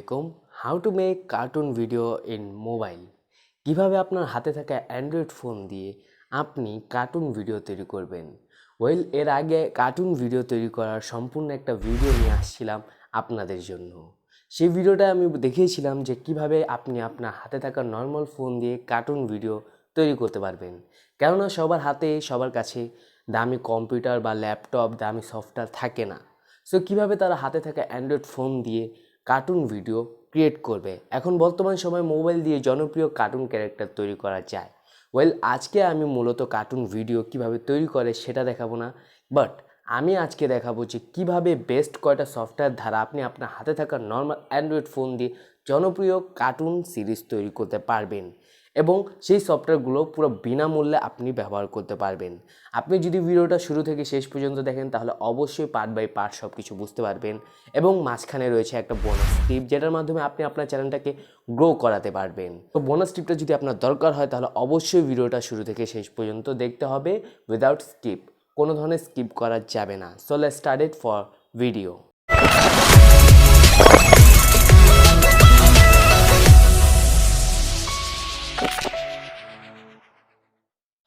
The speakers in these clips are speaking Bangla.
আলাইকুম। How to make cartoon video in mobile. কিভাবে আপনার হাতে থাকা অ্যান্ড্রয়েড ফোন দিয়ে আপনি কার্টুন ভিডিও তৈরি করবেন। এর আগে কার্টুন ভিডিও তৈরি করার সম্পূর্ণ একটা ভিডিও নিয়ে আসছিলাম আপনাদের জন্য। সেই ভিডিওটা আমি দেখিয়েছিলাম যে কিভাবে আপনি আপনার হাতে থাকা নর্মাল ফোন দিয়ে কার্টুন ভিডিও তৈরি করতে পারবেন। কেননা সবার হাতে সবার কাছে দামি কম্পিউটার বা ল্যাপটপ, দামি সফটওয়্যার থাকে না। সো কীভাবে তারা হাতে থাকা অ্যান্ড্রয়েড ফোন দিয়ে কার্টুন ভিডিও ক্রিয়েট করবে। এখন বর্তমান সময়ে মোবাইল দিয়ে জনপ্রিয় কার্টুন ক্যারেক্টার তৈরি করা যায়। আজকে আমি মূলত কার্টুন ভিডিও কিভাবে তৈরি করে সেটা দেখাবো না, বাট আমি আজকে দেখাবো যে কিভাবে বেস্ট কয়টা সফটওয়্যার দ্বারা আপনি আপনার হাতে থাকা নর্মাল অ্যান্ড্রয়েড ফোন দিয়ে জনপ্রিয় কার্টুন সিরিজ তৈরি করতে পারবেন এবং সেই সফটওয়্যারগুলো পুরো বিনামূল্যে আপনি ব্যবহার করতে পারবেন। আপনি যদি ভিডিওটা শুরু থেকে শেষ পর্যন্ত দেখেন তাহলে অবশ্যই পার্ট বাই পার্ট সব কিছু বুঝতে পারবেন এবং মাঝখানে রয়েছে একটা বোনাস টিপ, যেটার মাধ্যমে আপনি আপনার চ্যানেলটাকে গ্রো করাতে পারবেন। তো বোনাস টিপটা যদি আপনার দরকার হয় তাহলে অবশ্যই ভিডিওটা শুরু থেকে শেষ পর্যন্ত দেখতে হবে উইদাউট স্কিপ। কোনো ধরনের স্কিপ করা যাবে না। So let's start it for video.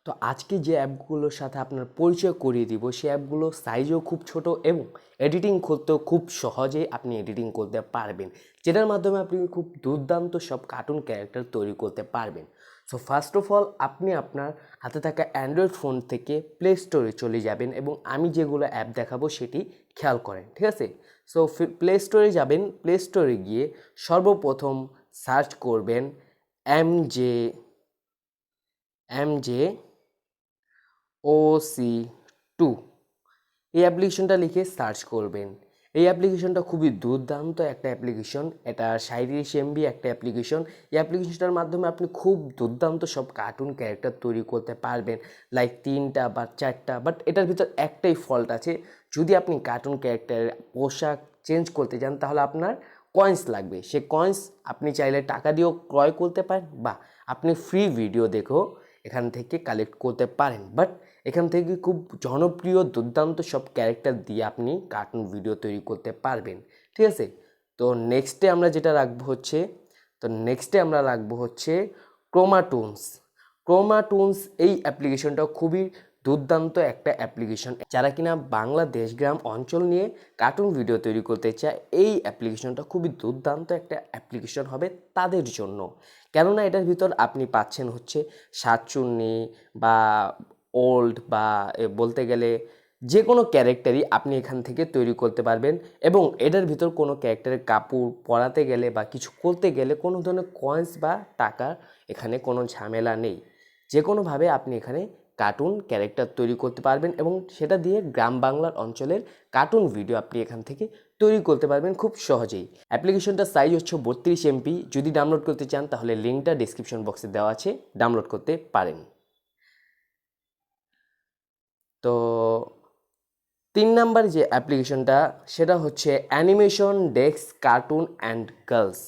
তো আজকে যে অ্যাপগুলোর সাথে আপনার পরিচয় করিয়ে দিব সেই অ্যাপগুলো সাইজও খুব ছোট এবং এডিটিং করতেও খুব সহজেই আপনি এডিটিং করতে পারবেন, যেটার মাধ্যমে আপনি খুব দুর্দান্ত সব কার্টুন ক্যারেক্টার তৈরি করতে পারবেন। সো ফার্স্ট অফ অল আপনি আপনার হাতে থাকা অ্যান্ড্রয়েড ফোন থেকে প্লে স্টোরে চলে যাবেন এবং আমি যেগুলো অ্যাপ দেখাবো সেটি খেয়াল করেন, ঠিক আছে? সো প্লে স্টোরে যাবেন। প্লে স্টোরে গিয়ে সর্বপ্রথম সার্চ করবেন এমজে OC2 এই অ্যাপ্লিকেশনটা লিখে সার্চ করবেন। এই অ্যাপ্লিকেশনটা খুবই দুর্দান্ত একটা অ্যাপ্লিকেশন। এটা 37 MB একটা অ্যাপ্লিকেশন। এই অ্যাপ্লিকেশনটার মাধ্যমে আপনি খুব দুর্দান্ত সব কার্টুন ক্যারেক্টার তৈরি করতে পারবেন, লাইক 3টা বা 4টা। বাট এটার ভিতর একটাই ফল্ট আছে, যদি আপনি কার্টুন ক্যারেক্টারের পোশাক চেঞ্জ করতে চান তাহলে আপনার কয়েন্স লাগবে। সে কয়েন্স আপনি চাইলে টাকা দিয়েও ক্রয় করতে পারেন বা আপনি ফ্রি ভিডিও দেখেও এখান থেকে কালেক্ট করতে পারেন। বাট এখান থেকে খুব জনপ্রিয় দুর্দান্ত সব ক্যারেক্টার দিয়ে আপনি কার্টুন ভিডিও তৈরি করতে পারবেন, ঠিক আছে? তো নেক্সটে আমরা রাখবো হচ্ছে ক্রোমা টুনস। এই অ্যাপ্লিকেশনটা খুবই দুর্দান্ত একটা অ্যাপ্লিকেশন। যারা কিনা বাংলাদেশ গ্রাম অঞ্চল নিয়ে কার্টুন ভিডিও তৈরি করতে চায়, এই অ্যাপ্লিকেশনটা খুবই দুর্দান্ত একটা অ্যাপ্লিকেশন হবে তাদের জন্য। কেননা এটার ভিতর আপনি পাচ্ছেন হচ্ছে সাতচুন্নি বা ওল্ড বা বলতে গেলে যে কোনো ক্যারেক্টারই আপনি এখান থেকে তৈরি করতে পারবেন এবং এটার ভিতর কোনো ক্যারেক্টারের কাপড় পরাতে গেলে বা কিছু করতে গেলে কোনো ধরনের কয়েন্স বা টাকার এখানে কোনো ঝামেলা নেই। যে কোনোভাবে আপনি এখানে কার্টুন ক্যারেক্টার তৈরি করতে পারবেন এবং সেটা দিয়ে গ্রাম বাংলার অঞ্চলের কার্টুন ভিডিও আপনি এখান থেকে তৈরি করতে পারবেন খুব সহজেই। অ্যাপ্লিকেশনটার সাইজ হচ্ছে 32 MB। যদি ডাউনলোড করতে চান তাহলে লিঙ্কটা ডিসক্রিপশন বক্সে দেওয়া আছে, ডাউনলোড করতে পারেন। তো 3 নাম্বার যে অ্যাপ্লিকেশনটা সেটা হচ্ছে animation desk cartoon and girls.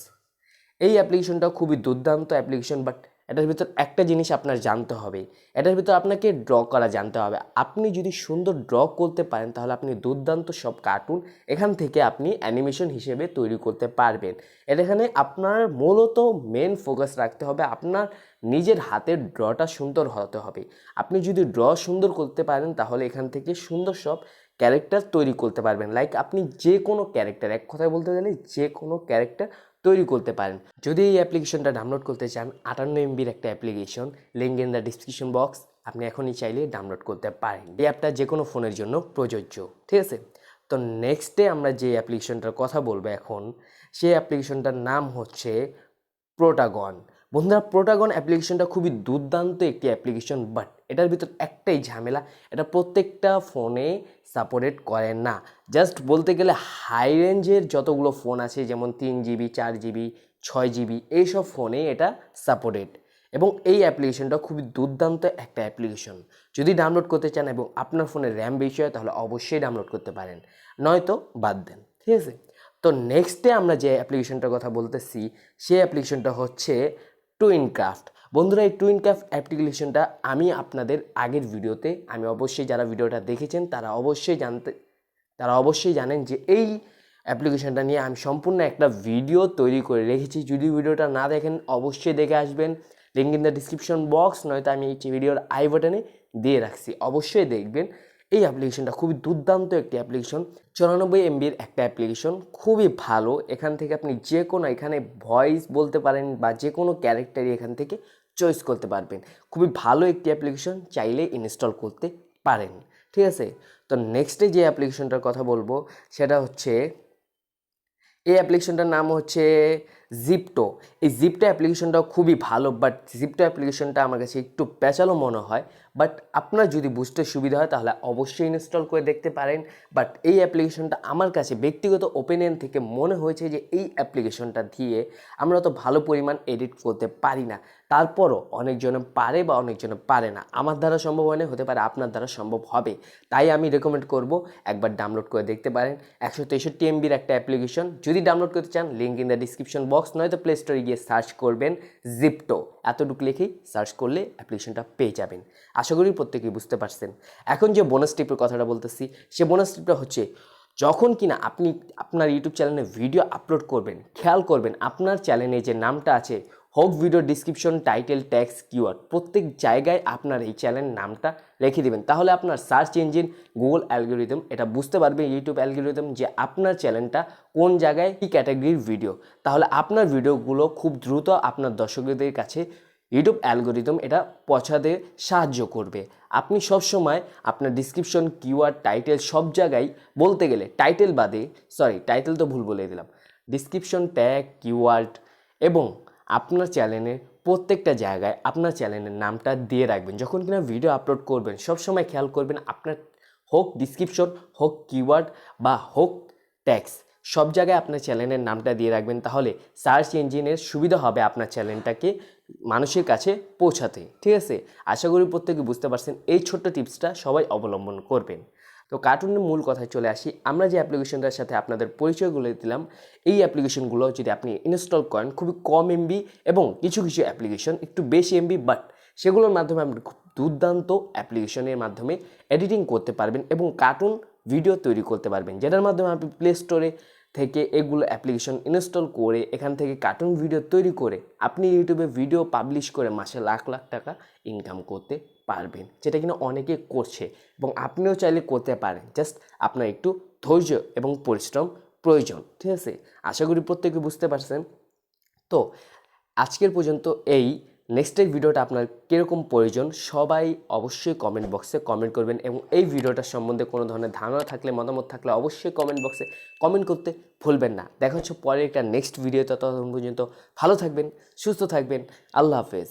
এই অ্যাপ্লিকেশনটা খুবই দুর্দান্ত অ্যাপ্লিকেশন। বাট এটার ভিতর একটা জিনিস আপনার জানতে হবে, এটার ভিতর আপনাকে ড্র করা জানতে হবে। আপনি যদি সুন্দর ড্র করতে পারেন তাহলে আপনি দুর্দান্ত সব কার্টুন এখান থেকে আপনি অ্যানিমেশন হিসেবে তৈরি করতে পারবেন। এখানে আপনার মূলত মেন ফোকাস রাখতে হবে আপনার নিজের হাতের ড্রটা সুন্দর হতে হবে। আপনি যদি ড্র সুন্দর করতে পারেন তাহলে এখান থেকে সুন্দর সব ক্যারেক্টার তৈরি করতে পারবেন। লাইক আপনি যে কোনো ক্যারেক্টার, এক কথায় বলতে গেলে যে কোনো ক্যারেক্টার তৈরি করতে পারেন। যদি এই অ্যাপ্লিকেশনটা ডাউনলোড করতে চান, 58 MBর একটা application, link in the description box. আপনি এখনই চাইলে ডাউনলোড করতে পারেন। এই অ্যাপটা যে কোনো ফোনের জন্য প্রযোজ্য, ঠিক আছে? তো নেক্সটে আমরা যে অ্যাপ্লিকেশনটার কথা বলবো এখন, সেই অ্যাপ্লিকেশনটার নাম হচ্ছে প্লোটাগন। বন্ধুরা, প্লোটাগন অ্যাপ্লিকেশনটা খুবই দুর্দান্ত একটি অ্যাপ্লিকেশন। বাট এটার ভিতর একটাই ঝামেলা, এটা প্রত্যেকটা ফোনে সাপোর্টেড করে না। জাস্ট বলতে গেলে হাই রেঞ্জের যতগুলো ফোন আছে, যেমন 3GB, 4GB, 6GB, এইসব ফোনে এটা সাপোর্টেড এবং এই অ্যাপ্লিকেশনটা খুবই দুর্দান্ত একটা অ্যাপ্লিকেশন। যদি ডাউনলোড করতে চান এবং আপনার ফোনে র্যাম বেশি হয় তাহলে অবশ্যই ডাউনলোড করতে পারেন, নয়তো বাদ দেন, ঠিক আছে? তো নেক্সটে আমরা যে অ্যাপ্লিকেশনটার কথা বলতেছি সেই অ্যাপ্লিকেশনটা হচ্ছে টুইনক্রাফট। বন্ধুরা, এই টুইনক্রাফট অ্যাপ্লিকেশনটা আমি আপনাদের আগের ভিডিওতে, আমি অবশ্যই যারা ভিডিওটা দেখেছেন তারা অবশ্যই জানেন যে এই অ্যাপ্লিকেশনটা নিয়ে আমি সম্পূর্ণ একটা ভিডিও তৈরি করে রেখেছি। যদি ভিডিওটা না দেখেন অবশ্যই দেখে আসবেন, link in the description box, নয়তো আমি এই ভিডিওর আই বাটনে দিয়ে রাখছি, অবশ্যই দেখবেন। এই অ্যাপ্লিকেশনটা খুবই দুর্দান্ত একটি অ্যাপ্লিকেশন, 94 MBর একটা অ্যাপ্লিকেশন, খুবই ভালো। এখান থেকে আপনি যে কোনো এখানে ভয়েস বলতে পারেন বা যে কোনো ক্যারেক্টারই এখান থেকে চয়েস করতে পারবেন। খুবই ভালো একটি অ্যাপ্লিকেশন, চাইলে ইনস্টল করতে পারেন, ঠিক আছে। তো নেক্সটে যে অ্যাপ্লিকেশনটার কথা বলবো সেটা হচ্ছে, এই অ্যাপ্লিকেশনটার নাম হচ্ছে ZEPETO। এই ZEPETO অ্যাপ্লিকেশনটাও খুবই ভালো, বাট ZEPETO অ্যাপ্লিকেশনটা আমার কাছে একটু পেঁচালো মনে হয়। বাট আপনার যদি বুঝতে সুবিধা হয় তাহলে অবশ্যই ইনস্টল করে দেখতে পারেন। বাট এই অ্যাপ্লিকেশনটা আমার কাছে ব্যক্তিগত ওপিনিয়ন থেকে মনে হয়েছে যে এই অ্যাপ্লিকেশনটা দিয়ে আমরা তো ভালো পরিমাণ এডিট করতে পারি না, তারপরও অনেকজনে পারে বা অনেকজনে পারে না। আমার দ্বারা সম্ভব হয় না, হতে পারে আপনার দ্বারা সম্ভব হবে, তাই আমি রেকমেন্ড করব একবার ডাউনলোড করে দেখতে পারেন। 163 MBর একটা অ্যাপ্লিকেশন, যদি ডাউনলোড করতে চান link in the description box, নয়তো প্লে স্টোরে গিয়ে সার্চ করবেন ZEPETO, এতটুকু লিখেই সার্চ করলে অ্যাপ্লিকেশনটা পেয়ে যাবেন। আশা করি প্রত্যেকেই বুঝতে পারছেন। এখন যে বোনাস টিপের কথাটা বলতেছি, সে বোনাস টিপটা হচ্ছে, যখন কিনা আপনি আপনার ইউটিউব চ্যানেলে ভিডিও আপলোড করবেন, খেয়াল করবেন আপনার চ্যানেলে যে নামটা আছে, হোক video description, title, tax, keyword, প্রত্যেক জায়গায় আপনার এই চ্যানেল নামটা রেখে দেবেন। তাহলে আপনার সার্চ ইঞ্জিন, গুগল অ্যালগোরিদম এটা বুঝতে পারবে, ইউটিউব অ্যালগোরিদম, যে আপনার চ্যানেলটা কোন জায়গায় কী ক্যাটাগরির ভিডিও। তাহলে আপনার ভিডিওগুলো খুব দ্রুত আপনার দর্শকদের কাছে ইউটিউব অ্যালগোরিদম এটা পৌঁছাতে সাহায্য করবে। আপনি সবসময় আপনার ডিসক্রিপশন, কিওয়ার্ড, টাইটেল সব জায়গায়, বলতে গেলে টাইটেল বাদে, টাইটেল তো ভুল বলে দিলাম, ডিসক্রিপশন, ট্যাগ, কিওয়ার্ড এবং আপনার চ্যানেলের প্রত্যেকটা জায়গায় আপনার চ্যানেলের নামটা দিয়ে রাখবেন। যখন কিনা ভিডিও আপলোড করবেন সবসময় খেয়াল করবেন আপনার হোক ডিসক্রিপশন, হোক কিওয়ার্ড বা হোক ট্যাক্স, সব জায়গায় আপনার চ্যানেলের নামটা দিয়ে রাখবেন। তাহলে সার্চ ইঞ্জিনের সুবিধা হবে আপনার চ্যানেলটাকে মানুষের কাছে পৌঁছাতে, ঠিক আছে। আশা করি প্রত্যেকে বুঝতে পারছেন, এই ছোট্ট টিপসটা সবাই অবলম্বন করবেন। তো কার্টুনের মূল কথায় চলে আসি, আমরা যে অ্যাপ্লিকেশনটার সাথে আপনাদের পরিচয়গুলো দিলাম, এই অ্যাপ্লিকেশনগুলো যদি আপনি ইনস্টল করেন, খুবই কম এমবি এবং কিছু কিছু অ্যাপ্লিকেশন একটু বেশি এমবি, বাট সেগুলোর মাধ্যমে আপনি খুব দুর্দান্ত অ্যাপ্লিকেশনের মাধ্যমে এডিটিং করতে পারবেন এবং কার্টুন ভিডিও তৈরি করতে পারবেন, যেটার মাধ্যমে আপনি প্লে স্টোরে থেকে এগুলো অ্যাপ্লিকেশন ইনস্টল করে এখান থেকে কার্টুন ভিডিও তৈরি করে আপনি ইউটিউবে ভিডিও পাবলিশ করে মাসে লাখ লাখ টাকা ইনকাম করতে পারবেন, যেটা কিনা অনেকে করছে এবং আপনিও চাইলে করতে পারেন। জাস্ট আপনার একটু ধৈর্য এবং পরিশ্রম প্রয়োজন, ঠিক আছে। আশা করি প্রত্যেকে বুঝতে পারছেন। তো আজকের পর্যন্ত এই, নেক্সটের ভিডিওটা আপনার কীরকম প্রয়োজন সবাই অবশ্যই কমেন্ট বক্সে কমেন্ট করবেন এবং এই ভিডিওটার সম্বন্ধে কোনো ধরনের ধারণা থাকলে, মতামত থাকলে অবশ্যই কমেন্ট বক্সে কমেন্ট করতে ভুলবেন না। দেখা হচ্ছে পরে একটা নেক্সট ভিডিওতে, ততক্ষণ পর্যন্ত ভালো থাকবেন, সুস্থ থাকবেন, আল্লাহ হাফেজ।